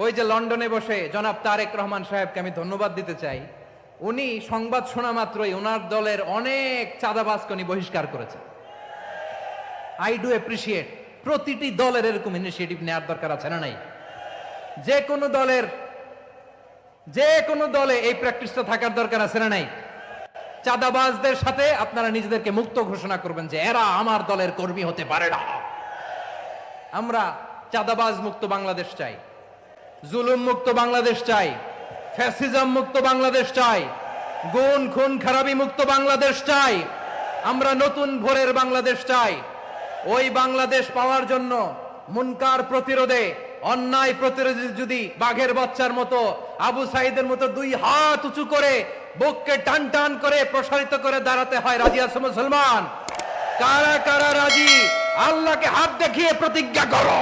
ওই যে লন্ডনে বসে জনাব তারেক রহমান সাহেবকে আমি ধন্যবাদ দিতে চাই। উনি সংবাদ শোনা মাত্রই ওনার দলের অনেক চাঁদাবাজকে উনি বহিষ্কার করেছে। I do appreciate. প্রতিটি দলের এরকম ইনিশিয়েটিভ নেওয়ার দরকার আছে না নাই? যে কোনো দলে এই প্র্যাকটিসটা থাকার দরকার আছে না নাই? চাঁদাবাজদের সাথে আপনারা নিজেদেরকে মুক্ত ঘোষণা করবেন যে এরা আমার দলের কর্মী হতে পারে না। আমরা চাঁদাবাজ মুক্ত বাংলাদেশ চাই, জুলুম মুক্ত বাংলাদেশ চাই, ফ্যাসিজম মুক্ত বাংলাদেশ চাই, গুণ খুন খারাপি মুক্ত বাংলাদেশ চাই। আমরা নতুন ভোরের বাংলাদেশ চাই। ওই বাংলাদেশ পাওয়ার জন্য মুনকার প্রতিরোধে, অন্যায় প্রতিরোধে যদি বাঘের বাচ্চার মতো, আবু সাইদের মতো দুই হাত উঁচু করে বুককে টান টান করে প্রসারিত করে দাঁড়াতে হয়, রাজি আছো মুসলমান? কারা কারা রাজি? আল্লাহকে হাত দেখিয়ে প্রতিজ্ঞা করো।